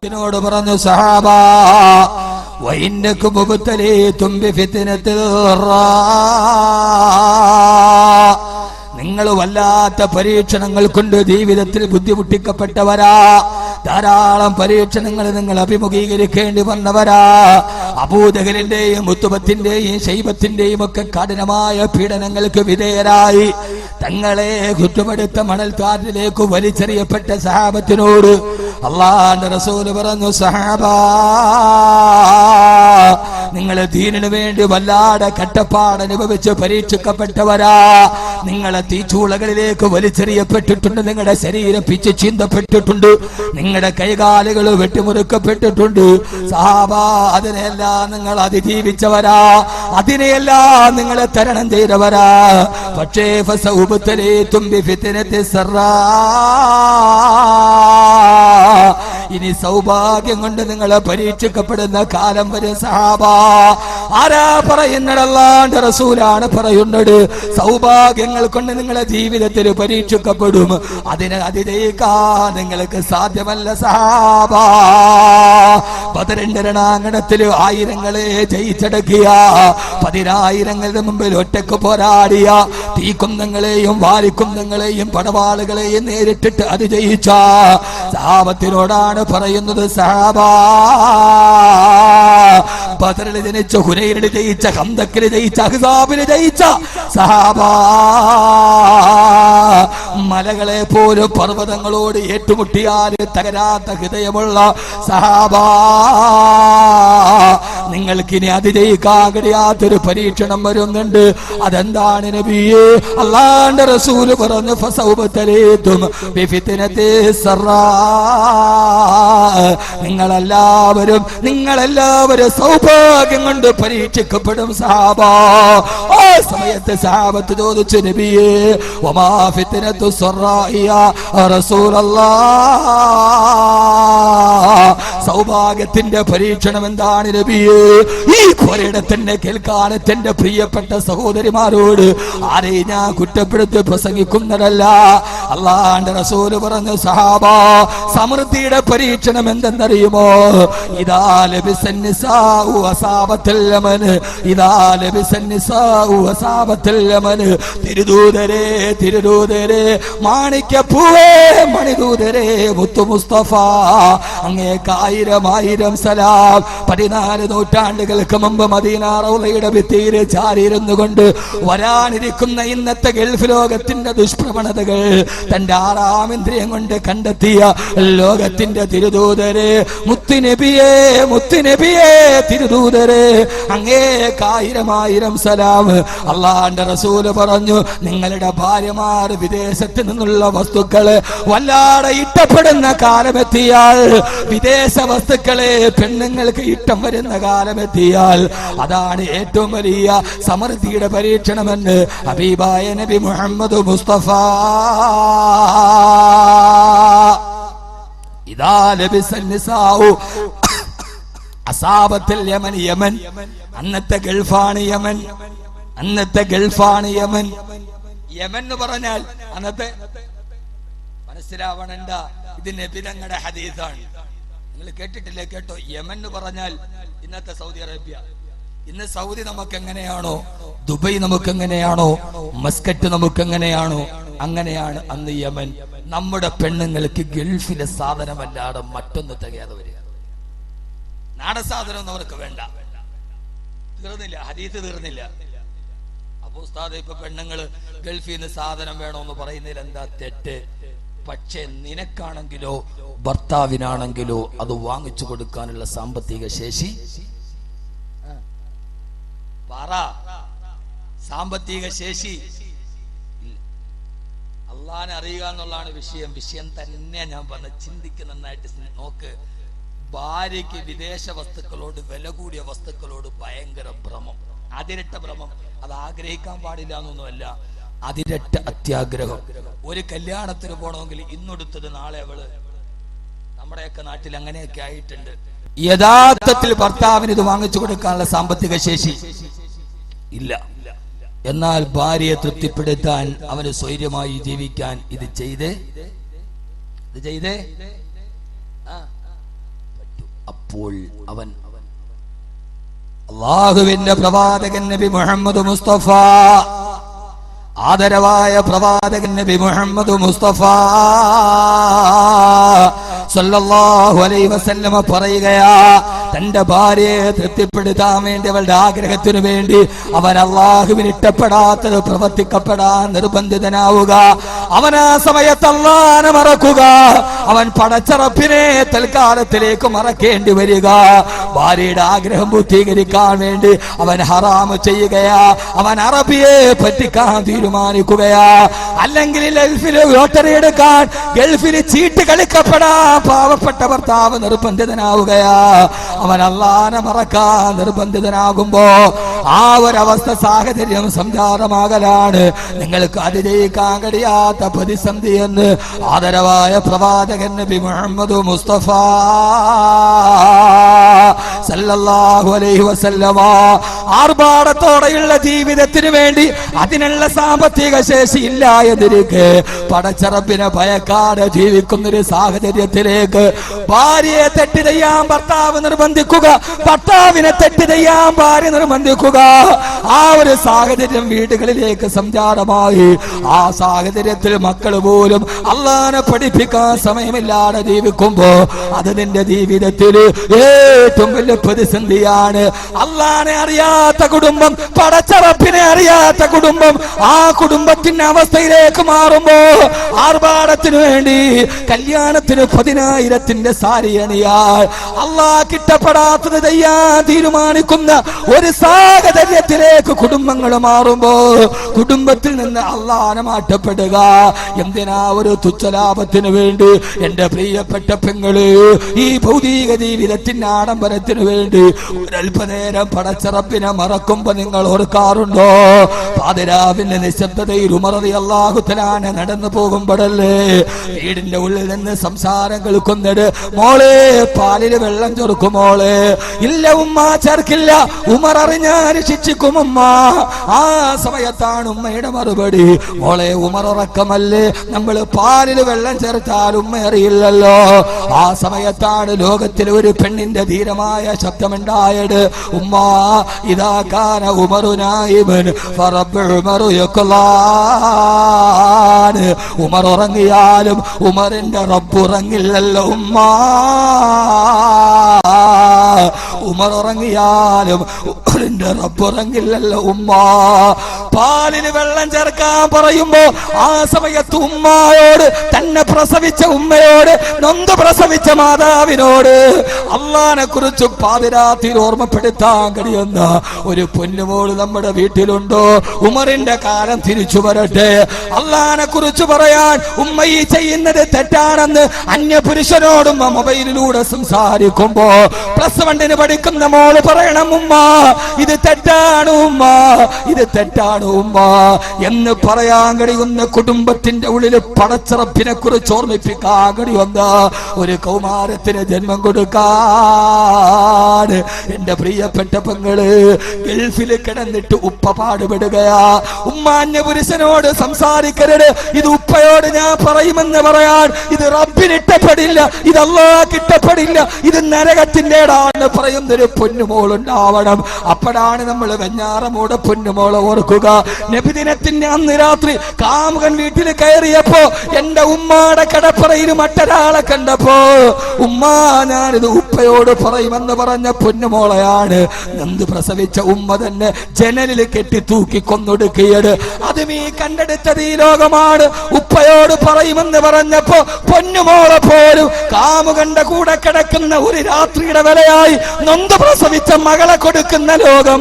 ോട് പറഞ്ഞു സഹാബ വഇന്നകും മുബ്തലീതും ബിഫിത്നത്തിൽ നിങ്ങൾ വല്ലാത്ത പരീക്ഷണങ്ങൾ കൊണ്ട് ജീവിതത്തിൽ ബുദ്ധിമുട്ടിക്കപ്പെട്ടവരാ. ധാരാളം പരീക്ഷണങ്ങൾ നിങ്ങൾ അഭിമുഖീകരിക്കേണ്ടി വന്നവരാ. അബൂജഹലിന്റെയും ഉത്ബത്തിന്റെയും ശൈബത്തിന്റെയും ഒക്കെ കഠിനമായ പീഡനങ്ങൾക്ക് വിധേയരായി തങ്ങളെ കുറ്റമെടുത്ത മണൽക്കാട്ടിലേക്ക് വലിച്ചെറിയപ്പെട്ട സഹാബത്തിനോട് അല്ലാഹുവിന്റെ റസൂൽ പറഞ്ഞു സഹാബാ നിങ്ങൾ ദീനിനു വേണ്ടി വല്ലാതെ കട്ടപ്പാട് അനുഭവിച്ച് പരീക്ഷിക്കപ്പെട്ടവരാ. നിങ്ങളെ തീച്ചൂളകളിലേക്ക് വലിച്ചെറിയപ്പെട്ടിട്ടുണ്ട്. നിങ്ങളുടെ ശരീരം പിച്ച് ചീന്തപ്പെട്ടിട്ടുണ്ട്. നിങ്ങളുടെ കൈകാലുകൾ വെട്ടിമുറുക്കപ്പെട്ടിട്ടുണ്ട്. സഹാബാ അതിനെല്ലാം നിങ്ങൾ അതിജീവിച്ചവരാ. അതിനെയെല്ലാം നിങ്ങളെ തരണം ചെയ്തവരാ. പക്ഷേ ഇനി സൗഭാഗ്യം കൊണ്ട് നിങ്ങളെ പരീക്ഷിക്കപ്പെടുന്ന കാലം വരും സഹാബാ. ആരാ പറയുന്നത്? അല്ലാഹുവിന്റെ റസൂലാണ് പറയുന്നത്. സൗഭാഗ്യങ്ങൾ കൊണ്ട് നിങ്ങളെ ജീവിതത്തിൽ പരീക്ഷിക്കപ്പെടും. അതിനെ അതിജയിക്കാൻ നിങ്ങൾക്ക് സാധ്യമല്ല സഹാബാ. ബദറിന്റെ രണാങ്കണത്തിൽ ആയിരങ്ങളെ ജയിച്ചടക്കിയ 10,000ങ്ങളുടെ മുമ്പിൽ ഒറ്റക്ക് പോരാടിയ തീക്കുന്തങ്ങളെയും വാരിക്കുന്തങ്ങളെയും പടവാളുകളെയും നേരിട്ടിട്ട് അതിജയിച്ച സഹാബത്തിനോടാണ് പറയുന്നത് സഹാബാ. ബദറിൽ ജനിച്ച, ഹുനൈനിൽ ജയിച്ച, ഖന്തക്കിൽ ജയിച്ച, അഹ്സാബിൽ ജയിച്ച സഹാബാ. മലകളെ പോലും പർവ്വതങ്ങളോട് ഏറ്റുമുട്ടിയാൽ തകരാത്ത ഹൃദയമുള്ള സഹാബാ. നിങ്ങൾക്കിനി അതിജയിക്കാൻ കഴിയാത്തൊരു പരീക്ഷണം വരുന്നുണ്ട്. അതെന്താണ് നബിയേ? അല്ലാഹുവിന്റെ റസൂൽ പറഞ്ഞു ഫസൗബതലീതും ബിഫിത്നതി സറാ. നിങ്ങളെല്ലാവരും സൗഭാഗ്യം കൊണ്ട് പരീക്ഷിക്കപ്പെടും സഹാബാ. ആ സമയത്ത് സഹാബത്ത് ചോദിച്ചു നബിയേ വമാ ഫിത്നതു സറാഇയ റസൂലല്ലാഹ്. സൗഭാഗ്യത്തിന്റെ പരീക്ഷണം എന്താണ് നബിയേ? ഈ കൊരയിടത്തിന്റെ കേൾക്കാൻ എന്റെ പ്രിയപ്പെട്ട സഹോദരിമാരോട് ആരെയും ഞാൻ കുറ്റപ്പെടുത്തി പ്രസംഗിക്കുന്നതല്ല. അല്ലാഹുവിന്റെ റസൂൽ പറഞ്ഞു സഹാബാ സമൃദ്ധിയുടെ പരീക്ഷണം എന്തെന്നറിയുമോ? ഇദാ ലബിസന്നിസാഉ അസാബത്തുൽ യമൻ. ഇദാ ലബിസന്നിസാഉ അസാബത്തുൽ യമൻ. തിരുദൂതരേ തിരുദൂതരേ മാണിക്യപ്പൂവേ മണിദൂതരേ മുത്തു മുസ്തഫ അങ്ങേക്ക് 1000 സലാം. 14 നൂറ്റാണ്ടുകൾക്ക് മുമ്പ് മദീന റൗളയുടെ ഭിത്തിയിൽ ചാരിയിരുന്നു കൊണ്ട് വരാനിരിക്കുന്ന ഇന്നത്തെ ഗൾഫ് ലോകത്തിന്റെ ദുഷ്പ്രവണതകൾ തന്റെ 6ാം ഇന്ദ്രിയം കൊണ്ട് കണ്ടെത്തിയ ലോകത്തിന്റെ തിരുദൂതരെ മുത്തുനബിയേ മുത്തുനബിയേ തിരുദൂതരെ അങ്ങേക്ക് 1000 സലാം. അല്ലാഹുവിന്റെ റസൂല് പറഞ്ഞു നിങ്ങളുടെ ഭാര്യമാർ വിദേശത്ത് നിന്നുള്ള വസ്തുക്കള് വല്ലാതെ ഇഷ്ടപ്പെടുന്ന കാലമെത്തിയാൽ, വിദേശ വസ്തുക്കളെ പെണ്ണുങ്ങൾക്ക് ഇഷ്ടം വരുന്ന കാലമെത്തിയാൽ അതാണ് ഏറ്റവും വലിയ സമൃദ്ധിയുടെ പരീക്ഷണമെന്ന് ഹബീബായ നബി മുഹമ്മദ് മുസ്തഫ. ഇദാ ലബിസൻ നിസാഉ അസാബത്തുൽ യമൻ. യമൻ അന്നത്തെ ഗൾഫാണ്. യമൻ അന്നത്തെ ഗൾഫാണ്. യമൻ യമൻ എന്ന് പറഞ്ഞാൽ അന്നത്തെ മനസ്സിലാവണണ്ട, ഇത് നബി തങ്ങളുടെ ഹദീസാണ്. നിങ്ങൾ കേട്ടിട്ടില്ലേ? കേട്ടോ? യമൻ എന്ന് പറഞ്ഞാൽ ഇന്നത്തെ സൗദി അറേബ്യ. ഇന്ന് സൗദി നമുക്ക് എങ്ങനെയാണോ, ദുബൈ നമുക്ക് എങ്ങനെയാണോ, മസ്കറ്റ് നമുക്ക് എങ്ങനെയാണോ, അങ്ങനെയാണ് അന്ന് യമൻ. നമ്മുടെ പെണ്ണുങ്ങൾക്ക് ഗൾഫിലെ സാധനമല്ലാതെ മറ്റൊന്ന് തികയാതെ വരിക. നാടൻ സാധനം അവർക്ക് വേണ്ട. തീർന്നില്ല, ഹദീസ് തീർന്നില്ല. അപ്പൊ ഉസ്താദ് ഇപ്പൊ പെണ്ണുങ്ങള് ഗൾഫിൽ നിന്ന് സാധനം വേണോന്ന് പറയുന്നതിൽ എന്താ തെറ്റ്? പക്ഷെ നിനക്കാണെങ്കിലോ ഭർത്താവിനാണെങ്കിലോ അത് വാങ്ങിച്ചു കൊടുക്കാനുള്ള സാമ്പത്തിക ശേഷി പറ. സാമ്പത്തിക ശേഷി അള്ളാനെ അറിയുക എന്നുള്ളതാണ് വിഷയം. വിഷയം തന്നെ ഞാൻ പറഞ്ഞ ചിന്തിക്ക് നന്നായിട്ട് നോക്ക്. ഭാര്യയ്ക്ക് വിദേശ വസ്തുക്കളോട്, വില കൂടിയ വസ്തുക്കളോട് ഭയങ്കര ഭ്രമം, അതിരട്ട ഭ്രമം. അത് ആഗ്രഹിക്കാൻ പാടില്ല എന്നൊന്നുമല്ല, അതിരട്ട അത്യാഗ്രഹം. ഒരു കല്യാണത്തിന് പോകണമെങ്കിൽ ഇന്നെടുത്തത് നാളെ അവള്. നമ്മുടെയൊക്കെ നാട്ടിൽ അങ്ങനെയൊക്കെ ആയിട്ടുണ്ട്. യഥാർത്ഥത്തിൽ ഭർത്താവിന് ഇത് വാങ്ങിച്ചു കൊടുക്കാനുള്ള സാമ്പത്തിക ശേഷി ഇല്ല. എന്നാൽ ഭാര്യയെ തൃപ്തിപ്പെടുത്താൻ, അവന് സ്വൈര്യമായി ജീവിക്കാൻ ഇത് ചെയ്തേ അപ്പോൾ അവൻ അല്ലാഹുവിന്റെ പ്രവാചകൻ നബി മുഹമ്മദ് മുസ്തഫ, ആദരവായ പ്രവാചകൻ നബി മുഹമ്മദ് മുസ്തഫ സല്ലല്ലാഹു അലൈഹി വസല്ലമ പറയുകയാ, തന്റെ ഭാര്യയെ തൃപ്തിപ്പെടുത്താൻ വേണ്ടി, അവളുടെ ആഗ്രഹത്തിനു വേണ്ടി അവൻ അല്ലാഹുവിന് ഇഷ്ടപ്പെടാത്തത് പ്രവർത്തിക്കപ്പെടാൻ നിർബന്ധിതനാവുക. അവൻ ആ സമയത്ത് അല്ലാഹനെ മറക്കുക. അവൻ പടച്ചറപ്പിനെ തൽക്കാലത്തിലേക്ക് മറക്കേണ്ടി വരിക. ഭാര്യയുടെ ആഗ്രഹം പൂർത്തീകരിക്കാൻ വേണ്ടി അവൻ ഹറാമ് ചെയ്യുകയാ. അവൻ അറബിയെ പറ്റിക്കാൻ തീരുമാനിക്കുകയാ. അല്ലെങ്കിൽ ഗൾഫിൽ ലോട്ടറി എടുക്കാൻ, ഗൾഫിൽ ചീട്ട് കളിക്കപ്പെടാൻ പാവപ്പെട്ട ഭർത്താവ് നിർബന്ധിതനാവുകയാ. അവൻ അല്ലാഹനെ മറക്കാൻ നിർബന്ധിതനാകുമ്പോ ആ ഒരവസ്ഥ, സാഹചര്യം സംജാതമാകലാണ് നിങ്ങൾക്ക് അതിജയിക്കാൻ കഴിയാത്ത പ്രതിസന്ധി എന്ന് ആദരവായ പ്രവാചകൻ നബി മുഹമ്മദ് മുസ്തഫ സല്ലല്ലാഹു അലൈഹി വസല്ലമ ആർഭാടത്തോടെയുള്ള ജീവിതത്തിന് വേണ്ടി അതിനുള്ള സാമ്പത്തിക ശേഷി ഇല്ല എന്നിരിക്കെ പടച്ചറപ്പിനെ ഭയക്കാതെ ജീവിക്കുന്നൊരു സാഹചര്യത്തിലേക്ക് ഭാര്യയെ തെറ്റ് ചെയ്യാൻ ഭർത്താവ് നിർബന്ധിക്കുക, ഭർത്താവിനെ തെറ്റ് ചെയ്യാൻ ഭാര്യ നിർബന്ധിക്കുക. ആ ഒരു സാഹചര്യം വീടുകളിലേക്ക് സംജാതമായി. ആ സാഹചര്യത്തിൽ മക്കൾ പോലും അല്ലാഹനെ പഠിപ്പിക്കാൻ സമയമില്ലാതെ ജീവിക്കുമ്പോ അത് നിന്റെ ജീവിതത്തിൽ ഏറ്റവും വലിയ പ്രതിസന്ധിയാണ്. അല്ലാഹനെ അറിയാത്ത കുടുംബം, പടച്ചറപ്പിനെ അറിയാത്ത കുടുംബം, ആ കുടുംബത്തിന്റെ അവസ്ഥയിലേക്ക് മാറുമ്പോ ആർഭാടത്തിനു വേണ്ടി കല്യാണത്തിന് 10,000ന്റെ സാരി അണിയാൽ അല്ലാഹ് ഇഷ്ടപ്പെടാത്തത് ചെയ്യാൻ തീരുമാനിക്കുന്ന ഒരു സാഹചര്യത്തിലേക്ക് കുടുംബങ്ങൾ മാറുമ്പോ കുടുംബത്തിൽ നിന്ന് അല്ലാഹനെ മാറ്റപ്പെടുക. എന്തിനാ? ഒരു തുച്ഛലാഭത്തിന് വേണ്ടി. എന്റെ പ്രിയപ്പെട്ട പെങ്ങള്, ഈ ഭൗതിക ജീവിതത്തിന്റെ ആഡംബരത്തിന് വേണ്ടി ഒരല്പനേരം പടച്ചറപ്പിനെ മറക്കുമ്പോ നിങ്ങൾ ഓർക്കാറുണ്ടോ? പാതിരാവിന്റെ നിശബ്ദതയിൽ ഉമർ റളിയല്ലാഹു തആല നടന്നു പോകുമ്പോഴല്ലേ വീടിന്റെ ഉള്ളിൽ നിന്ന് സംസാരം കേൾക്കുന്നത്, മോളെ പാലില് വെള്ളം ചേർക്കും മോളെ. ഇല്ല ഉമ്മ, ചേർക്കില്ല. ഉമർ അറിഞ്ഞാൽ ശിക്ഷിക്കും ഉമ്മ. ആ സമയത്താണ് ഉമ്മയുടെ മറുപടി, മോളെ ഉമർ ഉറക്കമല്ലേ, നമ്മൾ പാലില് വെള്ളം ചേർത്താൽ ഉമ്മ അറിയില്ലല്ലോ. ആ സമയത്താണ് ലോകത്തിലെ ഒരു പെണ്ണിന്റെ ധീരമായ ശബ്ദമുണ്ടായത്, ഉമ്മ ഇദാ കാന ഉമറു നായിബൻ ഫറബ്ബു ഉമറു യഖ്ലാൻ. ഉമർ ഉറങ്ങിയാലും ഉമറിന്റെ റബ്ബ് ഉറങ്ങില്ലല്ലോ ഉമ്മ. ഉമർ ഉറങ്ങിയാലും ഉമറിന്റെ റബ്ബ് ഉറങ്ങില്ലല്ലോ ഉമ്മ. പാലിന് വെള്ളം ചേർക്കാൻ പറയുമ്പോ ആ സമയത്ത് ഉമ്മയോട്, തന്നെ പ്രസവിച്ച ഉമ്മയോട്, നൊന്ത് പ്രസവിച്ച മാതാവിനോട് അല്ലാഹനെ കുറിച്ച് പാതിരാത്രിയിൽ ഓർമ്മപ്പെടുത്താൻ കഴിയുന്ന ഒരു പൊന്നുമോള് നമ്മുടെ വീട്ടിലുണ്ടോ? ഉമറിന്റെ കാലം തിരിച്ചു വരട്ടെ. അല്ലാഹനെ കുറിച്ച് പറയാൻ ഉമ്മ ഈ ചെയ്യുന്നത് തെറ്റാണെന്ന് അന്യ പുരുഷനോടും മൊബൈലിലൂടെ സംസാരിക്കുമ്പോ +1 പഠിക്കുന്ന മോള് പറയണം, ഉമ്മ ഇത് തെറ്റാണ് ഉമ്മ, ഇത് തെറ്റാണ് ഉമ്മ എന്ന് പറയാൻ കഴിയുന്ന കുടുംബത്തിന്റെ ഉള്ളിൽ പടച്ചറപ്പിനെ കുറിച്ച് ഓർമ്മിപ്പിക്കാൻ കഴിയുന്ന ഒരു കൗമാരത്തിന് ജന്മം കൊടുക്കാൻ എന്റെ പ്രിയപ്പെട്ട പെങ്ങള് ഗൾഫിൽ കിടന്നിട്ട് ഉപ്പ പാടുപെടുകയാ. ഉമ്മാന്യ പുരുഷനോട് സംസാരിക്കരുത്, ഇത് ഉപ്പയോട് ഞാൻ പറയുമെന്ന് പറയാൻ ഇത് റബ്ബിന് ഇഷ്ടപ്പെടില്ല, ഇത് അല്ലാഹ്ക്ക് ഇഷ്ടപ്പെടില്ല, ഇത് നരകത്തിന്റേടാണ് പറയുന്നൊരു പൊന്നുമോളുണ്ടാവണം. അപ്പോഴാണ് നമ്മൾ വെഞ്ഞാറമൂടെ പൊന്നുമോളെ ഓർക്കുക. നബിദിനത്തിന്റെ അന്ന് രാത്രി കാമുകൻ വീട്ടിൽ കയറിയപ്പോ എന്റെ ഉമ്മാടെ കടപ്പറയിൽ മറ്റൊരാളെ കണ്ടപ്പോ, ഉമ്മ ഞാനിത് ഉപ്പയോട് പറയുമെന്ന് പറഞ്ഞ പൊന്നുമോളെയാണ് നന്ദ് പ്രസവിച്ച ഉമ്മ തന്നെ ജനലിൽ കെട്ടി തൂക്കി കൊന്നൊടുക്കിയത്. അതും ഈ കണ്ടെടുത്തത് ഈ ലോകമാണ്. ഉപ്പയോട് പറയുമെന്ന് പറഞ്ഞപ്പോ പൊന്നുമോളെ പോലും കാമുകന്റെ കൂടെ കിടക്കുന്ന ഒരു രാത്രിയുടെ വിലയായി നൊന്ത് പ്രസവിച്ച മകളെ കൊടുക്കുന്ന ലോകം.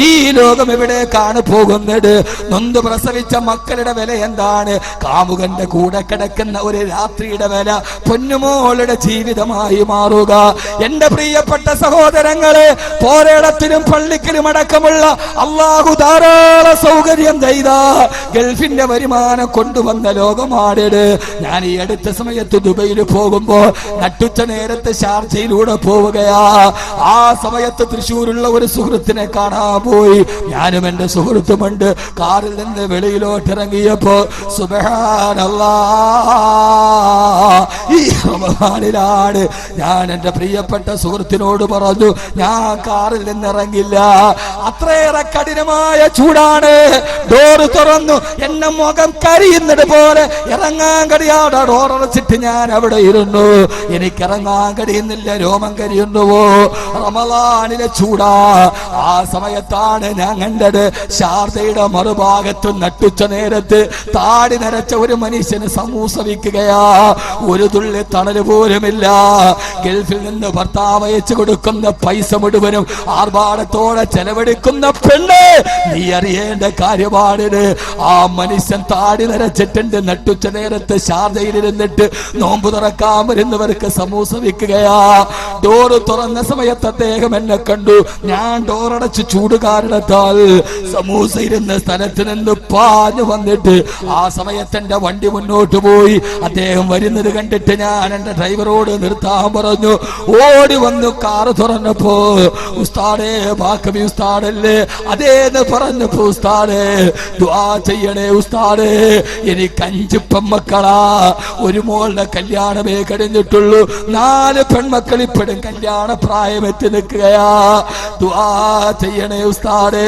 ഈ ലോകം എവിടേക്കാണ് പോകുന്നത്? നൊന്ത് പ്രസവിച്ച മക്കളുടെ വില എന്താണ്? കാമുകന്റെ കൂടെ കിടക്കുന്ന ഒരു രാത്രിയുടെ വില പൊന്നുമോളുടെ ജീവിതമായി മാറുക. എന്റെ പ്രിയപ്പെട്ട സഹോദരങ്ങളെ, പോരേടത്തിനും പള്ളിക്കലും അടക്കമുള്ള അല്ലാഹു ധാരാളം സൗകര്യം ചെയ്ത ഗൾഫിന്റെ വരുമാനം കൊണ്ടുവന്ന ലോകമാണിത്. ഞാൻ ഈ അടുത്ത സമയത്ത് ദുബൈയിൽ പോകുമ്പോ നട്ടുച്ച നേരത്തെ ഷാർജയിലൂടെ പോവുകയാ. ആ സമയത്ത് തൃശ്ശൂരുള്ള ഒരു സുഹൃത്തിനെ സുഹൃത്തിനെ കാണാൻ പോയി. ഞാനും എന്റെ സുഹൃത്തുമുണ്ട്. കാറിൽ നിന്ന് വെളിയിലോട്ട് ഇറങ്ങിയപ്പോ സുബ്ഹാനല്ലാഹ്, ഈ റമദാനിലാണ് ഞാൻ എന്റെ പ്രിയപ്പെട്ട സുഹൃത്തിനോട് പറഞ്ഞു, ഞാൻ കാറിൽ നിന്ന് ഇറങ്ങില്ല, അത്രയേറെ കഠിനമായ ചൂടാണ്. ഡോറ് തുറന്നു, എന്നെ മുഖം കരിയുന്നത് പോലെ ഇറങ്ങാൻ കഴിയാതെ ഡോറടച്ചിട്ട് ഞാൻ അവിടെ ഇരുന്നു. എനിക്കിറങ്ങാൻ കഴിയുന്നില്ല, രോമം കരിയുന്നുവോ. റമദാനിലെ ചൂടാ. ആ സമയത്താണ് ഞാൻ കണ്ടത്, ശാരദയുടെ മറുഭാഗത്ത് നട്ടുച്ച നേരത്ത് താടി നരച്ച ഒരു മനുഷ്യന് സമൂസ വിൽക്കുകയാ. ഒരു തുള്ളി തണല് പോലുമില്ല. ഗൾഫിൽ നിന്ന് ഭർത്താവ് അയച്ചു കൊടുക്കുന്ന പൈസ മുഴുവനും ആർഭാടത്തോടെ ചെലവഴിക്കുന്ന പെണ്ണ്, നീ അറിയേണ്ട കാര്യമാണിത്. ആ മനുഷ്യൻ താടി നരച്ചിട്ടുണ്ട്. നട്ടുച്ച നേരത്ത് ശാരദയിലിരുന്നിട്ട് നോമ്പ് തുറക്കാൻ വരുന്നവർക്ക് സമൂസ വിൽക്കുകയാ. ഡോറ് തുറന്ന സമയത്ത് അദ്ദേഹം എന്നെ കണ്ടു. ഞാൻ ഡോറടച്ച് ചൂട് കാരണത്താൽ സമൂസ ഇരുന്ന സ്ഥലത്ത് നിന്ന് പാഞ്ഞു വന്നിട്ട് ആ സമയത്ത് എന്റെ വണ്ടി മുന്നോട്ട് പോയി. അദ്ദേഹം വരുന്നത് കണ്ടിട്ട് ഞാൻ എന്റെ ഡ്രൈവറോട് നിർത്താൻ പറഞ്ഞു. ഓടി വന്നു കാറ് തുറന്നപ്പോ, ഉസ്താദേ ബാക്കബി ഉസ്താദല്ലേ? അതേന്ന് പറഞ്ഞപ്പോ, ഉസ്താദേ ദുആ ചെയ്യണേ ഉസ്താദേ, എനിക്ക് 5 പെൺമക്കളാ. ഒരു മോളുടെ കല്യാണമേ കഴിഞ്ഞിട്ടുള്ളൂ. 4 പെൺമക്കൾ ഇപ്പോഴും കല്യാണ പ്രായമെത്തി നിൽക്കുകയാ. ദുആ ചെയ്യണേ ഉസ്താദേ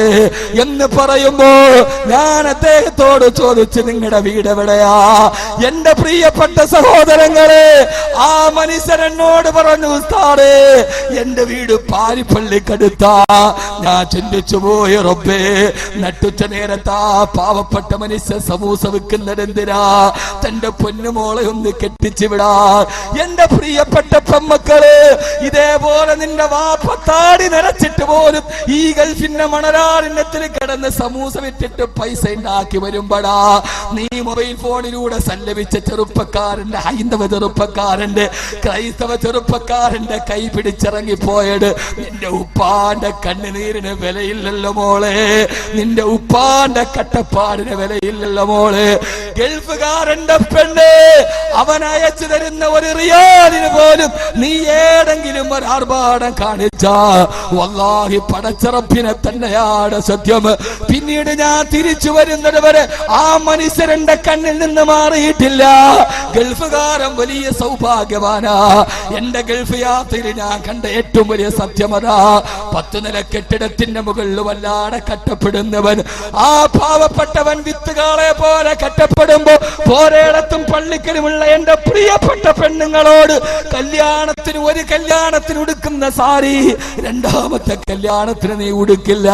എന്ന് പറയുമ്പോ ഞാൻ അദ്ദേഹത്തോട് ചോദിച്ചു, നിങ്ങളുടെ വീട് എവിടെയാ? എന്റെ പ്രിയപ്പെട്ട സഹോദരങ്ങളെ, ആ മനുഷ്യൻ എന്നോട് പറഞ്ഞു, ഉസ്താദേ എന്റെ വീട് പാരിപ്പള്ളിക്കടുത്താ. ഞാൻ ചിന്തിച്ചു പോയി, റബ്ബേ, നട്ടുച്ച നേരത്താ പാവപ്പെട്ട മനുഷ്യൻ സമൂസ വിൽക്കുന്നത് എന്തിനാ? തന്റെ പൊന്നുമോളെ ഒന്ന് കെട്ടിച്ചു വിടാ. എന്റെ പ്രിയപ്പെട്ട പെമ്മക്കള്, ഇതേപോലെ നിന്റെ വാപ്പ താടി നിറച്ചിട്ട് പോലും ഈ ഗൾഫിന്റെ മണലാരണ്യത്തിൽ കിടന്ന് സമൂസ വിറ്റിട്ട് പൈസ ഉണ്ടാക്കി വരുമ്പടാ നീ മൊബൈൽ ഫോണിലൂടെ സല്ലപിച്ച ചെറുപ്പക്കാരന്റെ, ഹൈന്ദവ ചെറുപ്പക്കാരന്റെ, ക്രൈസ്തവ ചെറുപ്പക്കാരന്റെ കൈ പിടിച്ചിറങ്ങിപ്പോയത്. നിന്റെ ഉപ്പാന്റെ കണ്ണുനീരിന് വിലയില്ലല്ലോ മോളെ, നിന്റെ ഉപ്പാന്റെ കട്ടപ്പാടിന് വിലയില്ലല്ലോ മോളെ. ഗൾഫുകാരന്റെ പെണ്ണ്, അവൻ അയച്ചു തരുന്ന ഒരു റിയാലിന് പോലും നീ ഏതെങ്കിലും ഒരു ആർഭാടം കാണിച്ചാ വല്ലാഹി പടച്ചറപ്പിനെ തന്നെയാണ് സത്യം. പിന്നീട് ഞാൻ തിരിച്ചു വരുന്നത് വരെ ആ മനുഷ്യരന്റെ കണ്ണിൽ നിന്ന് മാറിയിട്ടില്ല. ഗൾഫുകാരൻ വലിയ സൗഭാഗ്യവാനാ. എന്റെ ഗൾഫ് യാത്രയിൽ ഞാൻ കണ്ട ഏറ്റവും വലിയ സത്യമതാ. 10 നില കെട്ടിടത്തിന്റെ മുകളിൽ വല്ലാതെ കട്ടപ്പെടുന്നവൻ, ആ പാവപ്പെട്ടവൻ വിത്തുകാളെ പോലെ കട്ടപ്പെടുമ്പോ പോരേടത്തും പള്ളിക്കലുമുള്ള എന്റെ പ്രിയപ്പെട്ട പെണ്ണുങ്ങളോട് ഒരു കല്യാണത്തിന് ഉടുക്കുന്ന സാരി 2ാമത്തെ കല്യാണത്തിന് നീ ഉടുക്കില്ല.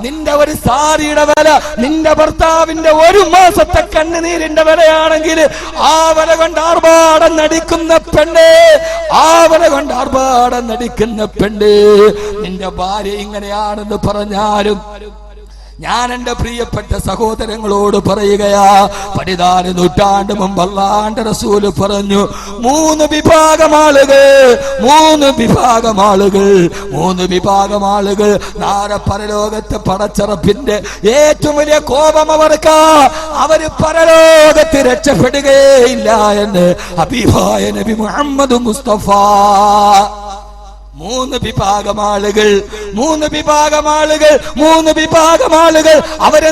നിന്റെ ഒരു സാരിയുടെ വില നിന്റെ ഭർത്താവിന്റെ 1 മാസത്തെ കണ്ണുനീരിന്റെ വിലയാണെങ്കിൽ ആ വില കൊണ്ട് ആർഭാടം നടിക്കുന്ന പെണ്ണ്, ആ വില കൊണ്ട് ആർഭാടം നടിക്കുന്ന പെണ്ണ്. നിന്റെ ഭാര്യ ഇങ്ങനെയാണെന്ന് പറഞ്ഞാലും ഞാൻ എന്റെ പ്രിയപ്പെട്ട സഹോദരങ്ങളോട് പറയുകയാ, 14 നൂറ്റാണ്ട് മുമ്പ് അല്ലാഹുവിന്റെ റസൂല് പറഞ്ഞു, 3 വിഭാഗം ആളുകൾ നാളെ പരലോകത്ത് പടച്ചറപ്പിന്റെ ഏറ്റവും വലിയ കോപം അവർക്കാ. അവര് പരലോകത്ത് രക്ഷപ്പെടുകയില്ല എന്ന് ഹബീബായ നബി മുഹമ്മദ് മുസ്തഫ. 3 വിഭാഗം ആളുകൾ അവരെ